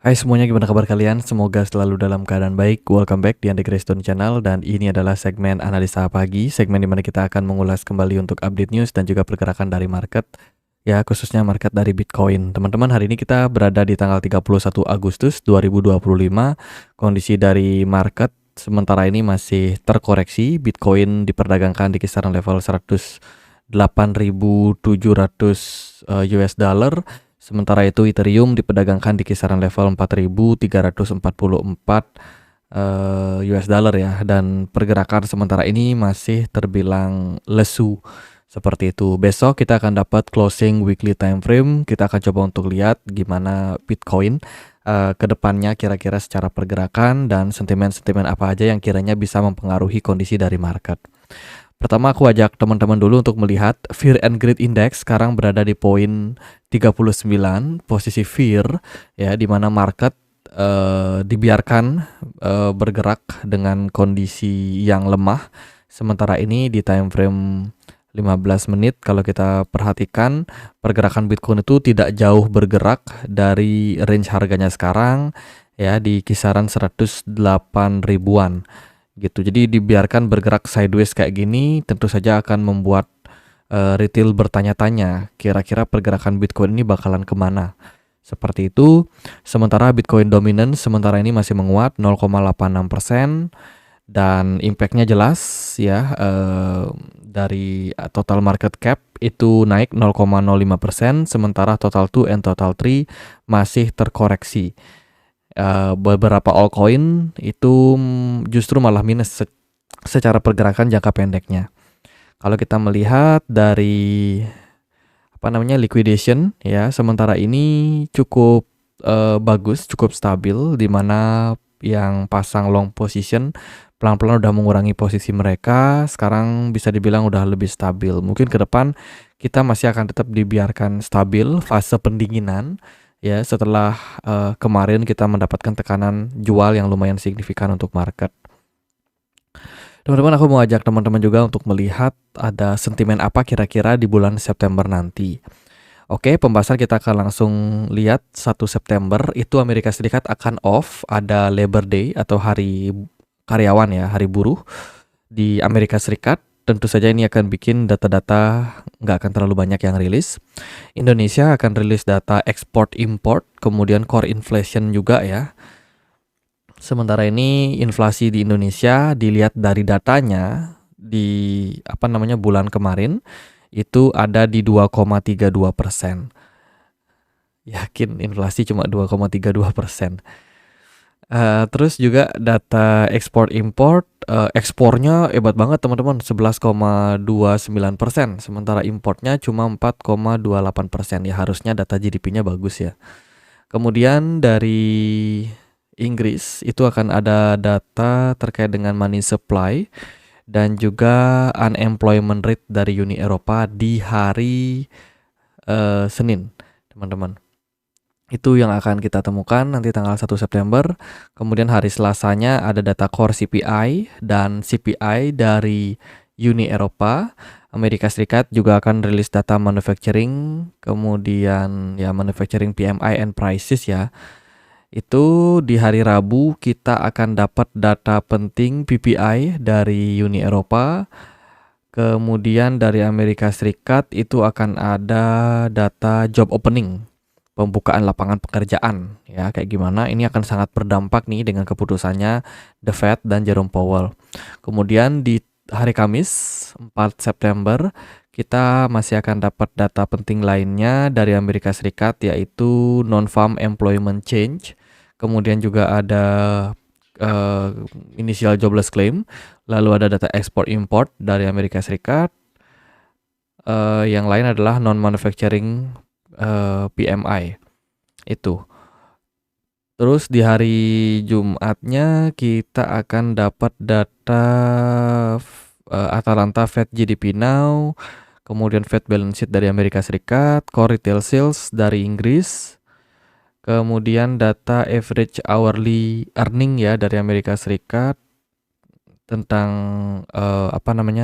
Hai semuanya, gimana kabar kalian? Semoga selalu dalam keadaan baik. Welcome back di Ande Greystone Channel, dan ini adalah segmen analisa pagi, segmen di mana kita akan mengulas kembali untuk update news dan juga pergerakan dari market, ya khususnya market dari Bitcoin. Teman-teman, hari ini kita berada di tanggal 31 Agustus 2025. Kondisi dari market sementara ini masih terkoreksi. Bitcoin diperdagangkan di kisaran level 108.700 US dollar. Sementara itu Ethereum diperdagangkan di kisaran level 4.344 US dollar ya, dan pergerakan sementara ini masih terbilang lesu seperti itu. Besok kita akan dapat closing weekly time frame. Kita akan coba untuk lihat gimana Bitcoin ke depannya kira-kira secara pergerakan dan sentimen-sentimen apa aja yang kiranya bisa mempengaruhi kondisi dari market. Pertama, aku ajak teman-teman dulu untuk melihat Fear and Greed Index sekarang berada di poin 39, posisi fear, ya, di mana market dibiarkan bergerak dengan kondisi yang lemah. Sementara ini di time frame 15 menit kalau kita perhatikan, pergerakan Bitcoin itu tidak jauh bergerak dari range harganya sekarang, ya, di kisaran 108 ribuan gitu. Jadi dibiarkan bergerak sideways kayak gini tentu saja akan membuat retail bertanya-tanya kira-kira pergerakan Bitcoin ini bakalan kemana. Seperti itu. Sementara Bitcoin dominance sementara ini masih menguat 0,86%, dan impactnya jelas ya, dari total market cap itu naik 0,05%, sementara total 2 and total 3 masih terkoreksi. Beberapa altcoin itu justru malah minus secara pergerakan jangka pendeknya. Kalau kita melihat dari liquidation ya, sementara ini cukup bagus, cukup stabil, di mana yang pasang long position pelan-pelan udah mengurangi posisi mereka. Sekarang bisa dibilang udah lebih stabil. Mungkin ke depan kita masih akan tetap dibiarkan stabil fase pendinginan ya, setelah kemarin kita mendapatkan tekanan jual yang lumayan signifikan untuk market. Teman-teman, aku mau ajak teman-teman juga untuk melihat ada sentimen apa kira-kira di bulan September nanti. Oke, pembahasan kita akan langsung lihat 1 September itu Amerika Serikat akan off, ada Labor Day atau hari karyawan ya, hari buruh di Amerika Serikat. Tentu saja ini akan bikin data-data nggak akan terlalu banyak yang rilis. Indonesia akan rilis data ekspor import, kemudian core inflation juga ya. Sementara ini inflasi di Indonesia dilihat dari datanya di bulan kemarin itu ada di 2,32%. Yakin inflasi cuma 2,32%. Terus juga data ekspor import, ekspornya hebat banget teman-teman, 11,29%, sementara importnya cuma 4,28%. Ya harusnya data GDP-nya bagus ya. Kemudian dari Inggris itu akan ada data terkait dengan money supply dan juga unemployment rate dari Uni Eropa di hari Senin, teman-teman. Itu yang akan kita temukan nanti tanggal 1 September. Kemudian hari Selasanya ada data core CPI dan CPI dari Uni Eropa. Amerika Serikat juga akan rilis data manufacturing, kemudian ya manufacturing PMI and prices ya. Itu di hari Rabu kita akan dapat data penting PPI dari Uni Eropa. Kemudian dari Amerika Serikat itu akan ada data job opening, pembukaan lapangan pekerjaan ya, kayak gimana. Ini akan sangat berdampak nih dengan keputusannya The Fed dan Jerome Powell. Kemudian di hari Kamis 4 September kita masih akan dapat data penting lainnya dari Amerika Serikat, yaitu non-farm employment change. Kemudian juga ada initial jobless claim. Lalu ada data ekspor import dari Amerika Serikat. Yang lain adalah non-manufacturing PMI itu. Terus di hari Jumatnya kita akan dapat data Atalanta Fed GDP Now, kemudian Fed balance sheet dari Amerika Serikat, core retail sales dari Inggris, kemudian data average hourly earning ya dari Amerika Serikat, tentang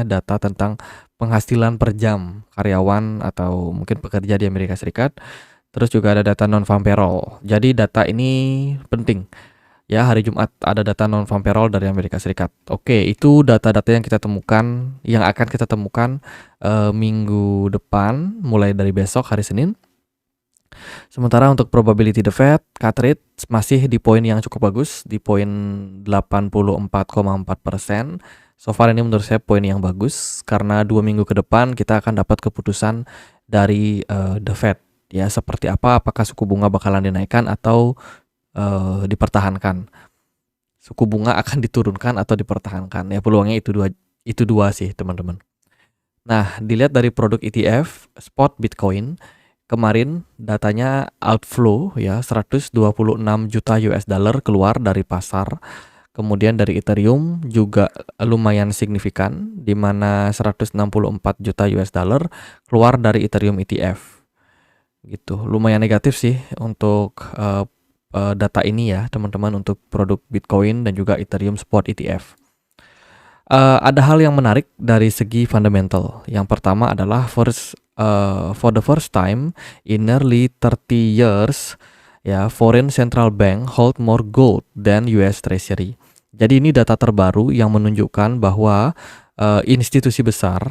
data tentang penghasilan per jam karyawan atau mungkin pekerja di Amerika Serikat. Terus juga ada data non-farm payroll. Jadi data ini penting. Ya, hari Jumat ada data non-farm payroll dari Amerika Serikat. Oke, itu data-data yang kita temukan, yang akan kita temukan minggu depan, mulai dari besok hari Senin. Sementara untuk probability the Fed, cut rate masih di poin yang cukup bagus, di poin 84,4%. So far ini menurut saya poin yang bagus, karena 2 minggu ke depan kita akan dapat keputusan dari the Fed. Ya, seperti apa, apakah suku bunga bakalan dinaikkan atau dipertahankan. Suku bunga akan diturunkan atau dipertahankan. Ya, peluangnya itu dua sih, teman-teman. Nah, dilihat dari produk ETF, spot Bitcoin, kemarin datanya outflow ya 126 juta US dollar keluar dari pasar. Kemudian dari Ethereum juga lumayan signifikan, di mana 164 juta US dollar keluar dari Ethereum ETF. Gitu, lumayan negatif sih untuk data ini ya teman-teman, untuk produk Bitcoin dan juga Ethereum spot ETF. Ada hal yang menarik dari segi fundamental. Yang pertama adalah for the first time in nearly 30 years, ya, foreign central bank hold more gold than US Treasury. Jadi ini data terbaru yang menunjukkan bahwa institusi besar,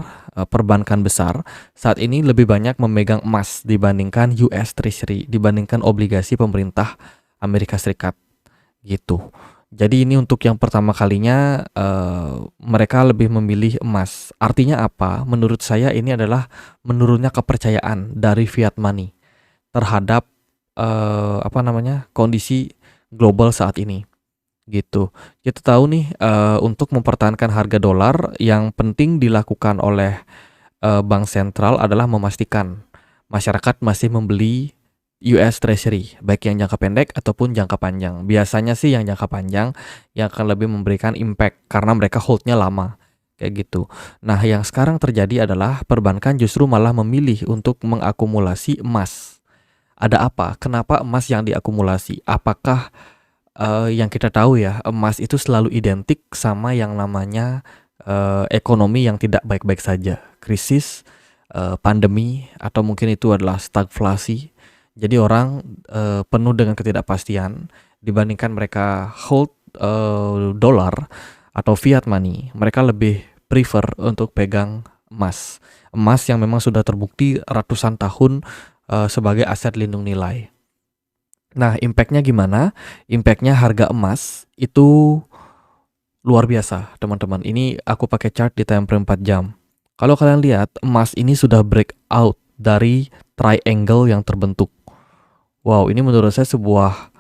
perbankan besar saat ini lebih banyak memegang emas dibandingkan US Treasury, dibandingkan obligasi pemerintah Amerika Serikat gitu. Jadi ini untuk yang pertama kalinya mereka lebih memilih emas. Artinya apa? Menurut saya ini adalah menurunnya kepercayaan dari fiat money terhadap kondisi global saat ini. Gitu. Kita tahu nih untuk mempertahankan harga dolar, yang penting dilakukan oleh bank sentral adalah memastikan masyarakat masih membeli US Treasury, baik yang jangka pendek ataupun jangka panjang. Biasanya sih yang jangka panjang yang akan lebih memberikan impact karena mereka holdnya lama, kayak gitu. Nah, yang sekarang terjadi adalah perbankan justru malah memilih untuk mengakumulasi emas. Ada apa? Kenapa emas yang diakumulasi? Apakah yang kita tahu ya, emas itu selalu identik sama yang namanya ekonomi yang tidak baik-baik saja, krisis, pandemi, atau mungkin itu adalah stagflasi. Jadi orang penuh dengan ketidakpastian, dibandingkan mereka hold dolar atau fiat money, mereka lebih prefer untuk pegang emas. Emas yang memang sudah terbukti ratusan tahun sebagai aset lindung nilai. Nah, impactnya gimana? Impactnya harga emas itu luar biasa, teman-teman. Ini aku pakai chart di time frame 4 jam. Kalau kalian lihat, emas ini sudah break out dari triangle yang terbentuk. Wow, ini menurut saya sebuah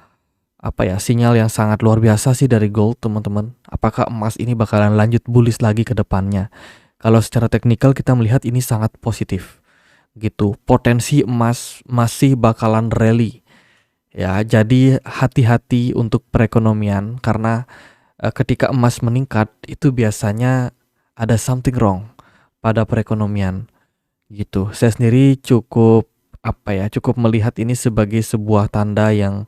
sinyal yang sangat luar biasa sih dari gold, teman-teman. Apakah emas ini bakalan lanjut bullish lagi ke depannya? Kalau secara teknikal kita melihat ini sangat positif. Gitu. Potensi emas masih bakalan rally. Ya, jadi hati-hati untuk perekonomian, karena ketika emas meningkat itu biasanya ada something wrong pada perekonomian. Gitu. Saya sendiri cukup melihat ini sebagai sebuah tanda yang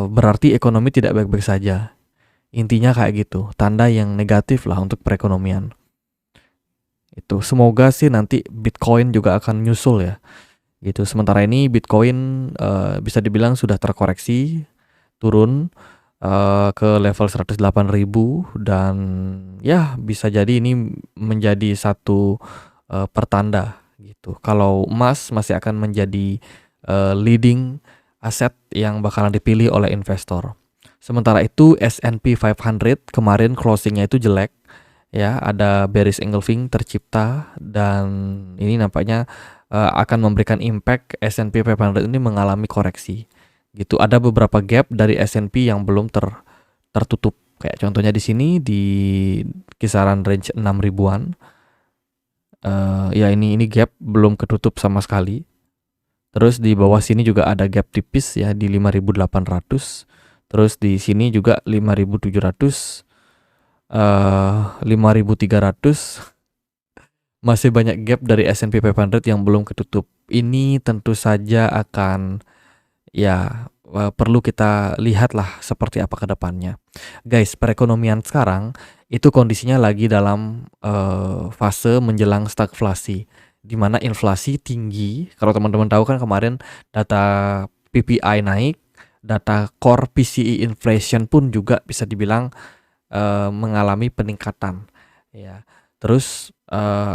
berarti ekonomi tidak baik-baik saja. Intinya kayak gitu, tanda yang negatif lah untuk perekonomian. Itu semoga sih nanti Bitcoin juga akan nyusul ya. Gitu. Sementara ini Bitcoin bisa dibilang sudah terkoreksi, turun ke level 108.000, dan ya bisa jadi ini menjadi satu pertanda gitu. Kalau emas masih akan menjadi leading aset yang bakalan dipilih oleh investor. Sementara itu S&P 500 kemarin closingnya itu jelek. Ya, ada bearish engulfing tercipta, dan ini nampaknya akan memberikan impact S&P 500 ini mengalami koreksi. Gitu. Ada beberapa gap dari S&P yang belum tertutup. Kayak contohnya di sini di kisaran range 6 ribuan. Ya ini gap belum ketutup sama sekali. Terus di bawah sini juga ada gap tipis ya di 5.800. Terus di sini juga 5.700, 5.300. Masih banyak gap dari S&P 500 yang belum ketutup. Ini tentu saja akan perlu kita lihat lah seperti apa ke depannya. Guys, perekonomian sekarang itu kondisinya lagi dalam fase menjelang stagflasi. di mana inflasi tinggi. Kalau teman-teman tahu kan kemarin data PPI naik, data core PCE inflation pun juga bisa dibilang mengalami peningkatan ya. Terus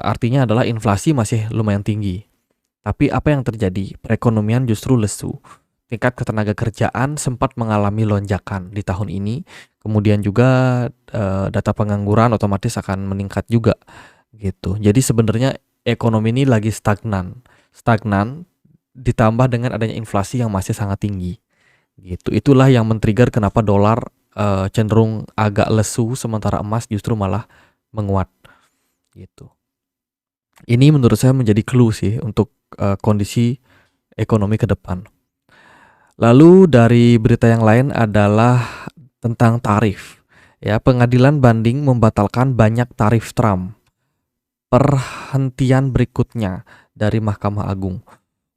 artinya adalah inflasi masih lumayan tinggi. Tapi apa yang terjadi? Perekonomian justru lesu. Tingkat ketenaga kerjaan sempat mengalami lonjakan di tahun ini. Kemudian juga data pengangguran otomatis akan meningkat juga gitu. Jadi sebenarnya ekonomi ini lagi stagnan. Stagnan ditambah dengan adanya inflasi yang masih sangat tinggi. Gitu. Itulah yang men-trigger kenapa dolar cenderung agak lesu sementara emas justru malah menguat gitu. Ini menurut saya menjadi clue sih untuk kondisi ekonomi ke depan. Lalu dari berita yang lain adalah tentang tarif. Ya, pengadilan banding membatalkan banyak tarif Trump. Perhentian berikutnya dari Mahkamah Agung.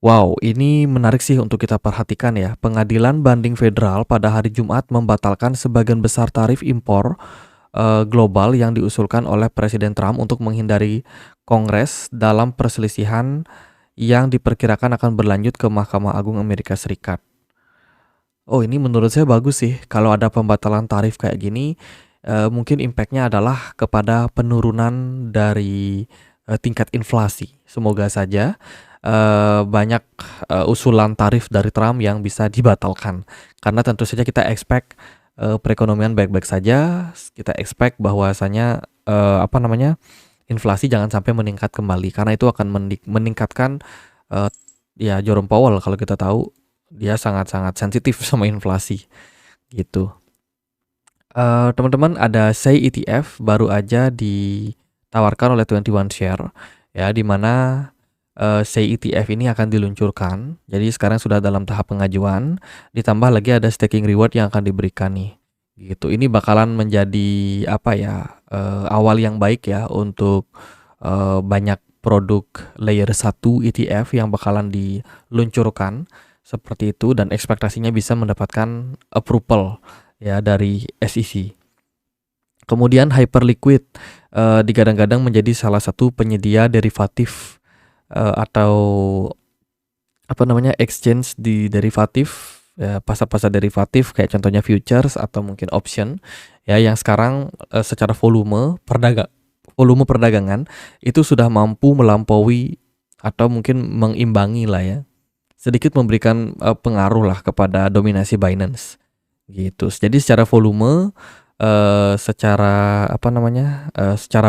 Wow, ini menarik sih untuk kita perhatikan ya. Pengadilan Banding Federal pada hari Jumat membatalkan sebagian besar tarif impor global yang diusulkan oleh Presiden Trump untuk menghindari Kongres dalam perselisihan yang diperkirakan akan berlanjut ke Mahkamah Agung Amerika Serikat. Oh, ini menurut saya bagus sih. Kalau ada pembatalan tarif kayak gini, mungkin impactnya adalah kepada penurunan dari tingkat inflasi. Semoga saja banyak usulan tarif dari Trump yang bisa dibatalkan. Karena tentu saja kita expect perekonomian baik-baik saja. Kita expect bahwasanya inflasi jangan sampai meningkat kembali. Karena itu akan meningkatkan ya Jerome Powell, kalau kita tahu dia sangat-sangat sensitif sama inflasi gitu. Teman-teman, ada Say ETF baru aja ditawarkan oleh 21 Share ya, di mana Say ETF ini akan diluncurkan. Jadi sekarang sudah dalam tahap pengajuan, ditambah lagi ada staking reward yang akan diberikan nih. Gitu. Ini bakalan menjadi awal yang baik ya untuk banyak produk layer 1 ETF yang bakalan diluncurkan seperti itu, dan ekspektasinya bisa mendapatkan approval ya dari SEC. Kemudian Hyperliquid digadang-gadang menjadi salah satu penyedia derivatif atau exchange di derivatif ya, pasar-pasar derivatif kayak contohnya futures atau mungkin option ya, yang sekarang secara volume perdagangan itu sudah mampu melampaui atau mungkin mengimbangi lah ya, sedikit memberikan pengaruh lah kepada dominasi Binance gitu. Jadi secara volume secara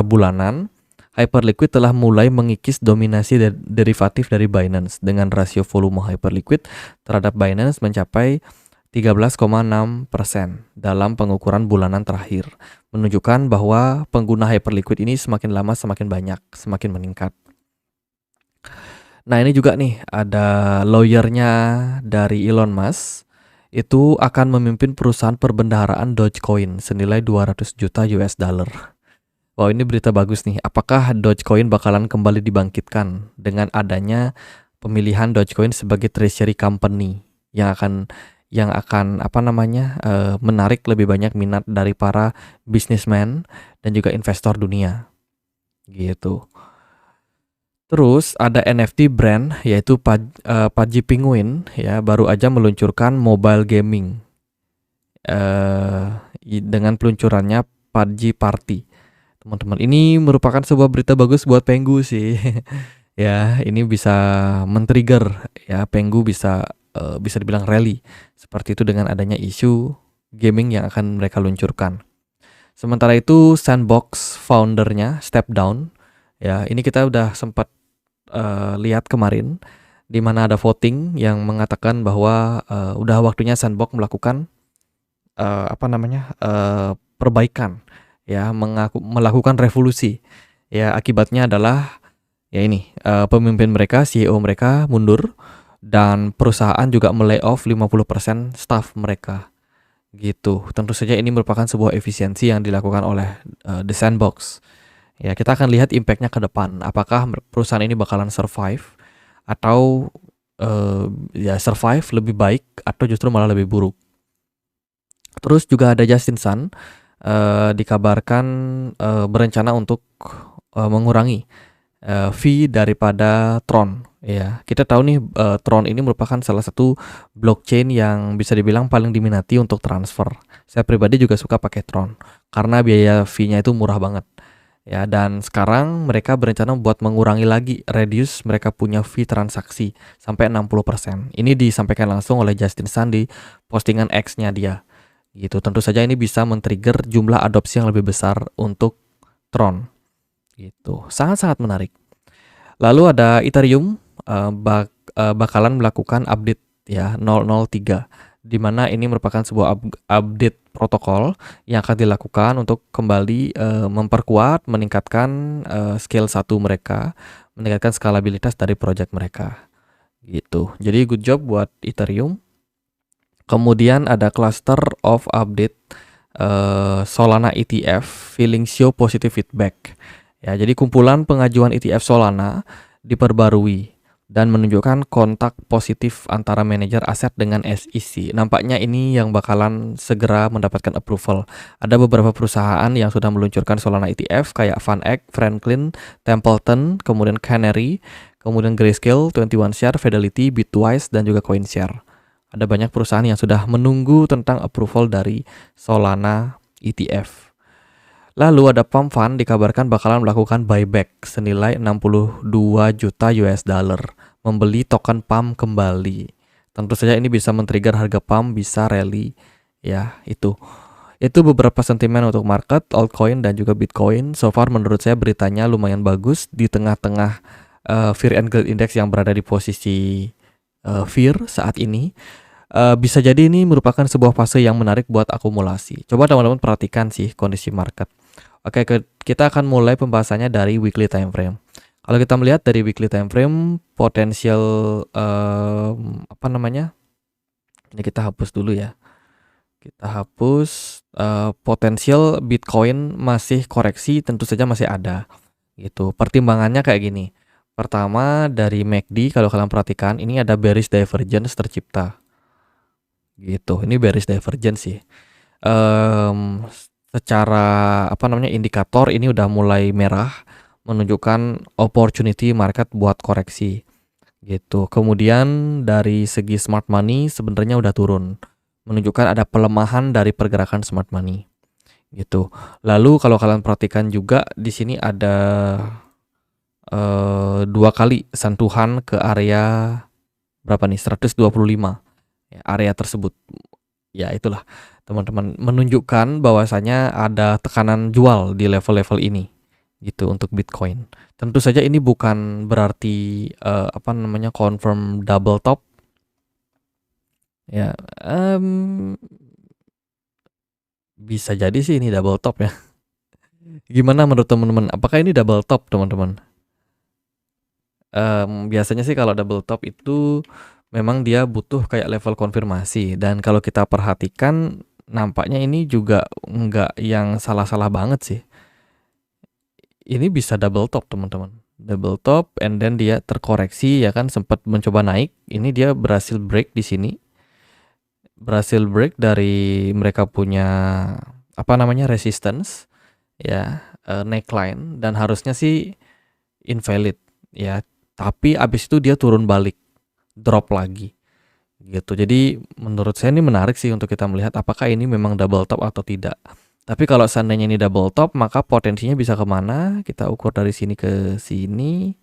bulanan Hyperliquid telah mulai mengikis dominasi derivatif dari Binance dengan rasio volume Hyperliquid terhadap Binance mencapai 13,6% dalam pengukuran bulanan terakhir, menunjukkan bahwa pengguna Hyperliquid ini semakin lama semakin banyak, semakin meningkat. Nah, ini juga nih ada lawyernya dari Elon Musk, itu akan memimpin perusahaan perbendaharaan Dogecoin senilai 200 juta US dollar. Wow, ini berita bagus nih. Apakah Dogecoin bakalan kembali dibangkitkan dengan adanya pemilihan Dogecoin sebagai treasury company yang akan menarik lebih banyak minat dari para businessman dan juga investor dunia. Gitu. Terus ada NFT brand yaitu Pudgy Penguin ya, baru aja meluncurkan mobile gaming dengan peluncurannya Pudgy Party. Teman-teman, ini merupakan sebuah berita bagus buat Pengu sih. Ya, ini bisa men-trigger ya, Pengu bisa dibilang rally seperti itu dengan adanya isu gaming yang akan mereka luncurkan. Sementara itu Sandbox foundernya step down. Ya, ini kita udah sempat lihat kemarin di mana ada voting yang mengatakan bahwa udah waktunya Sandbox melakukan perbaikan ya, melakukan revolusi. Ya, akibatnya adalah ya ini pemimpin mereka, CEO mereka mundur dan perusahaan juga melay-off 50% staff mereka. Gitu. Tentu saja ini merupakan sebuah efisiensi yang dilakukan oleh The Sandbox. Ya, kita akan lihat impact-nya ke depan. Apakah perusahaan ini bakalan survive atau survive lebih baik atau justru malah lebih buruk. Terus juga ada Justin Sun dikabarkan berencana untuk mengurangi fee daripada Tron. Ya, kita tahu nih Tron ini merupakan salah satu blockchain yang bisa dibilang paling diminati untuk transfer. Saya pribadi juga suka pakai Tron karena biaya fee-nya itu murah banget. Ya, dan sekarang mereka berencana buat mengurangi lagi, reduce mereka punya fee transaksi sampai 60%. Ini disampaikan langsung oleh Justin Sun di postingan X-nya dia. Gitu. Tentu saja ini bisa men-trigger jumlah adopsi yang lebih besar untuk Tron. Gitu. Sangat-sangat menarik. Lalu ada Ethereum bakalan melakukan update ya 003, di mana ini merupakan sebuah update protokol yang akan dilakukan untuk kembali memperkuat, meningkatkan skill 1 mereka, meningkatkan skalabilitas dari project mereka. Gitu. Jadi good job buat Ethereum. Kemudian ada cluster of update Solana ETF feeling show positive feedback. Ya, jadi kumpulan pengajuan ETF Solana diperbarui dan menunjukkan kontak positif antara manajer aset dengan SEC. Nampaknya ini yang bakalan segera mendapatkan approval. Ada beberapa perusahaan yang sudah meluncurkan Solana ETF kayak VanEck, Franklin, Templeton, kemudian Canary, kemudian Grayscale, 21 Share, Fidelity, Bitwise, dan juga CoinShare. Ada banyak perusahaan yang sudah menunggu tentang approval dari Solana ETF. Lalu ada Pump Fund dikabarkan bakalan melakukan buyback senilai 62 juta US dollar, membeli token PAM kembali. Tentu saja ini bisa men-trigger harga PAM bisa rally. Ya, itu beberapa sentimen untuk market, altcoin dan juga Bitcoin. So far menurut saya beritanya lumayan bagus di tengah-tengah Fear and Greed Index yang berada di posisi Fear saat ini. Bisa jadi ini merupakan sebuah fase yang menarik buat akumulasi. Coba teman-teman perhatikan sih kondisi market. Oke, kita akan mulai pembahasannya dari weekly time frame. Kalau kita melihat dari weekly time frame, potensial Ini kita hapus dulu ya. Kita hapus potensial Bitcoin masih koreksi, tentu saja masih ada. Gitu. Pertimbangannya kayak gini. Pertama, dari MACD kalau kalian perhatikan, ini ada bearish divergence tercipta. Gitu. Ini bearish divergence sih. Secara indikator ini udah mulai merah, menunjukkan opportunity market buat koreksi gitu. Kemudian dari segi smart money sebenarnya udah turun, menunjukkan ada pelemahan dari pergerakan smart money gitu. Lalu kalau kalian perhatikan juga di sini ada 2 kali sentuhan ke area berapa nih, 125 ya, area tersebut. Ya itulah teman-teman, menunjukkan bahwasanya ada tekanan jual di level-level ini gitu untuk Bitcoin. Tentu saja ini bukan berarti confirm double top. Ya, bisa jadi sih ini double top ya. Gimana menurut teman-teman? Apakah ini double top, teman-teman? Biasanya sih kalau double top itu memang dia butuh kayak level konfirmasi, dan kalau kita perhatikan nampaknya ini juga enggak yang salah-salah banget sih. Ini bisa double top, teman-teman. Double top and then dia terkoreksi ya kan, sempat mencoba naik. Ini dia berhasil break di sini. Berhasil break dari mereka punya resistance ya, neckline, dan harusnya sih invalid ya. Tapi abis itu dia turun balik, drop lagi gitu. Jadi menurut saya ini menarik sih untuk kita melihat apakah ini memang double top atau tidak. Tapi kalau seandainya ini double top, maka potensinya bisa kemana? Kita ukur dari sini ke sini,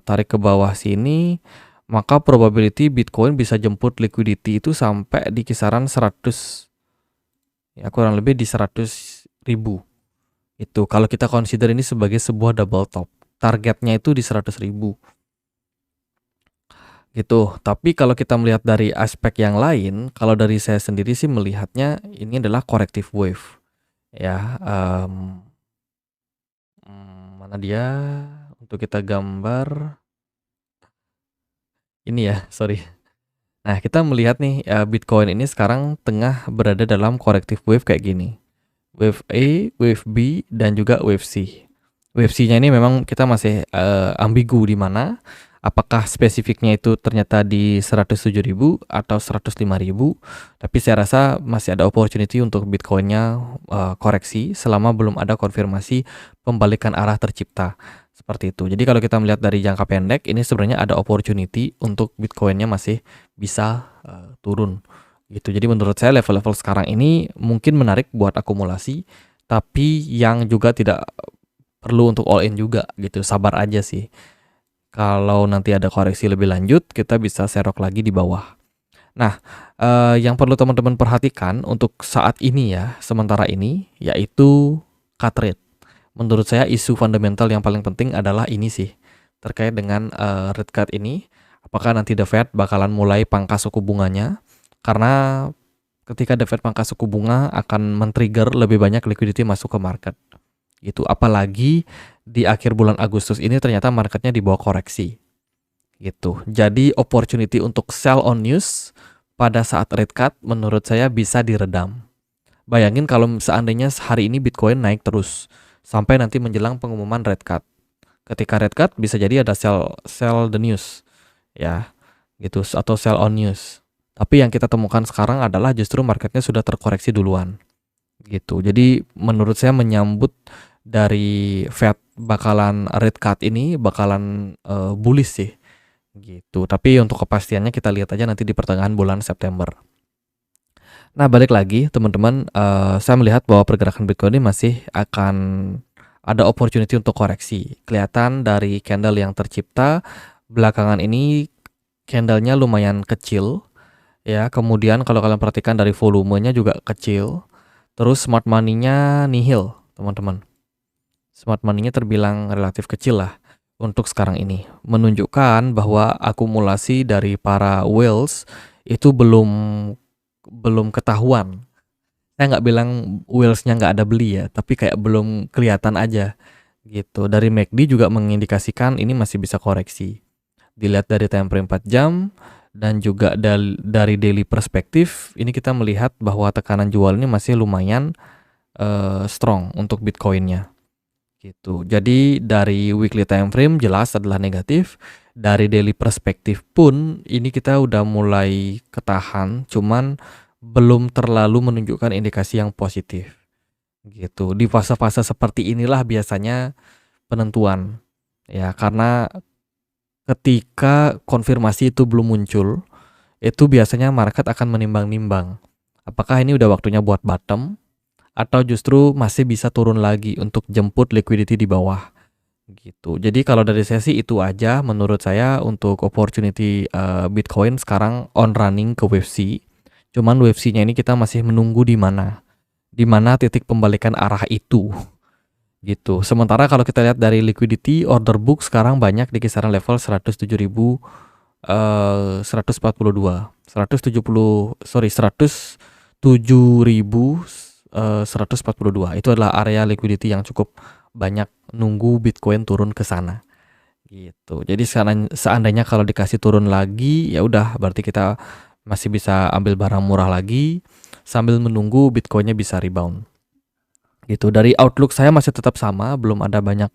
tarik ke bawah sini, maka probability Bitcoin bisa jemput liquidity itu sampai di kisaran 100 ya, kurang lebih di 100.000. Itu kalau kita consider ini sebagai sebuah double top. Targetnya itu di 100.000 gitu. Tapi kalau kita melihat dari aspek yang lain, kalau dari saya sendiri sih melihatnya ini adalah corrective wave ya. Mana dia untuk kita gambar ini ya, sorry. Nah, kita melihat nih Bitcoin ini sekarang tengah berada dalam corrective wave kayak gini. Wave A, wave B, dan juga wave C. Wave C-nya ini memang kita masih ambigu di mana Apakah spesifiknya itu ternyata di 107.000 atau 105.000? Tapi saya rasa masih ada opportunity untuk Bitcoin-nya koreksi selama belum ada konfirmasi pembalikan arah tercipta. Seperti itu. Jadi kalau kita melihat dari jangka pendek, ini sebenarnya ada opportunity untuk Bitcoin-nya masih bisa turun. Gitu. Jadi menurut saya level-level sekarang ini mungkin menarik buat akumulasi, tapi yang juga tidak perlu untuk all in juga gitu. Sabar aja sih. Kalau nanti ada koreksi lebih lanjut, kita bisa serok lagi di bawah. Nah, yang perlu teman-teman perhatikan untuk saat ini ya, sementara ini, yaitu cut rate. Menurut saya isu fundamental yang paling penting adalah ini sih, terkait dengan rate cut ini. Apakah nanti The Fed bakalan mulai pangkas suku bunganya? Karena ketika The Fed pangkas suku bunga akan men-trigger lebih banyak liquidity masuk ke market. Gitu. Apalagi di akhir bulan Agustus ini ternyata marketnya di bawah koreksi. Gitu. Jadi opportunity untuk sell on news pada saat rate cut menurut saya bisa diredam. Bayangin kalau seandainya hari ini Bitcoin naik terus sampai nanti menjelang pengumuman rate cut. Ketika rate cut bisa jadi ada sell the news ya, gitu, atau sell on news. Tapi yang kita temukan sekarang adalah justru marketnya sudah terkoreksi duluan. Gitu. Jadi menurut saya menyambut dari Fed bakalan rate cut ini bakalan bullish sih. Gitu. Tapi untuk kepastiannya kita lihat aja nanti di pertengahan bulan September. Nah, balik lagi teman-teman, saya melihat bahwa pergerakan Bitcoin ini masih akan ada opportunity untuk koreksi. Kelihatan dari candle yang tercipta belakangan ini, candlenya lumayan kecil ya. Kemudian kalau kalian perhatikan dari volumenya juga kecil. Terus smart money-nya nihil, teman-teman. Smart money-nya terbilang relatif kecil lah untuk sekarang ini. Menunjukkan bahwa akumulasi dari para whales itu belum ketahuan. Saya nggak bilang whales-nya nggak ada beli ya, tapi kayak belum kelihatan aja gitu. Dari MACD juga mengindikasikan ini masih bisa koreksi. Dilihat dari time frame 4 jam dan juga dari daily perspektif, ini kita melihat bahwa tekanan jual ini masih lumayan strong untuk Bitcoin-nya. Gitu. Jadi dari weekly time frame jelas adalah negatif. Dari daily perspektif pun ini kita udah mulai ketahan, cuman belum terlalu menunjukkan indikasi yang positif. Gitu. Di fase-fase seperti inilah biasanya penentuan. Ya, karena ketika konfirmasi itu belum muncul, itu biasanya market akan menimbang-nimbang. Apakah ini udah waktunya buat bottom atau justru masih bisa turun lagi untuk jemput liquidity di bawah. Gitu. Jadi kalau dari sesi itu aja menurut saya untuk opportunity Bitcoin sekarang on running ke wave C. Cuman wave C-nya ini kita masih menunggu di mana titik pembalikan arah itu. Gitu. Sementara kalau kita lihat dari liquidity order book sekarang banyak di kisaran level 107.142. 107.142. Itu adalah area liquidity yang cukup banyak nunggu Bitcoin turun ke sana. Gitu. Jadi seandainya kalau dikasih turun lagi, ya udah berarti kita masih bisa ambil barang murah lagi sambil menunggu Bitcoinnya bisa rebound. Gitu. Dari outlook saya masih tetap sama, belum ada banyak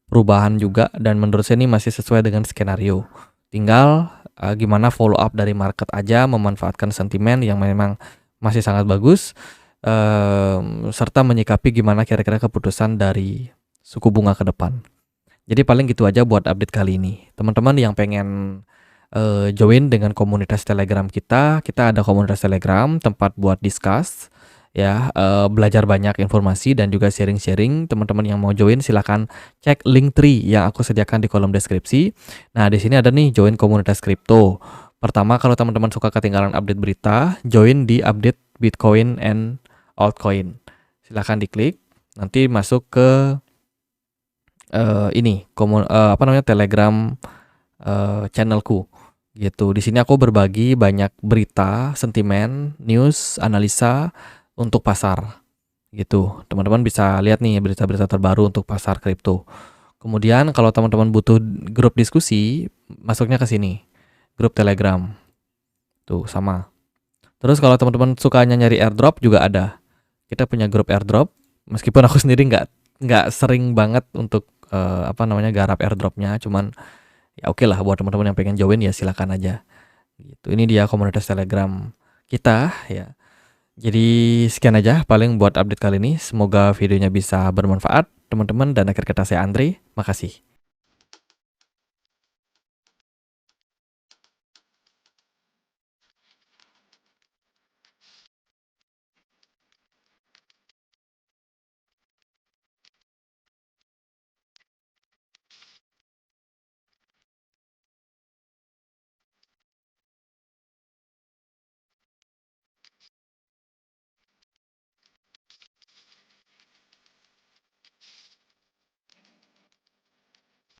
perubahan juga dan menurut saya ini masih sesuai dengan skenario. Tinggal gimana follow up dari market aja, memanfaatkan sentimen yang memang masih sangat bagus, serta menyikapi gimana kira-kira keputusan dari suku bunga ke depan. Jadi paling gitu aja buat update kali ini. Teman-teman yang pengen join dengan komunitas Telegram kita ada komunitas Telegram, tempat buat discuss ya, belajar banyak informasi dan juga sharing-sharing. Teman-teman yang mau join silahkan cek Linktree yang aku sediakan di kolom deskripsi. Nah, di sini ada nih join komunitas kripto. Pertama, kalau teman-teman suka ketinggalan update berita, join di update Bitcoin and altcoin. Silahkan diklik, nanti masuk ke Telegram channelku. Gitu. Di sini aku berbagi banyak berita, sentimen, news, analisa untuk pasar. Gitu. Teman-teman bisa lihat nih berita-berita terbaru untuk pasar kripto. Kemudian kalau teman-teman butuh grup diskusi, masuknya ke sini. Grup Telegram. Tuh, sama. Terus kalau teman-teman sukanya nyari airdrop juga ada. Kita punya grup airdrop. Meskipun aku sendiri nggak sering banget untuk garap airdropnya, cuman Ya oke lah buat teman-teman yang pengen join ya silakan aja. Gitu. Ini dia komunitas Telegram kita ya. Jadi sekian aja paling buat update kali ini. Semoga videonya bisa bermanfaat teman-teman dan akhir kata saya Andre. Makasih.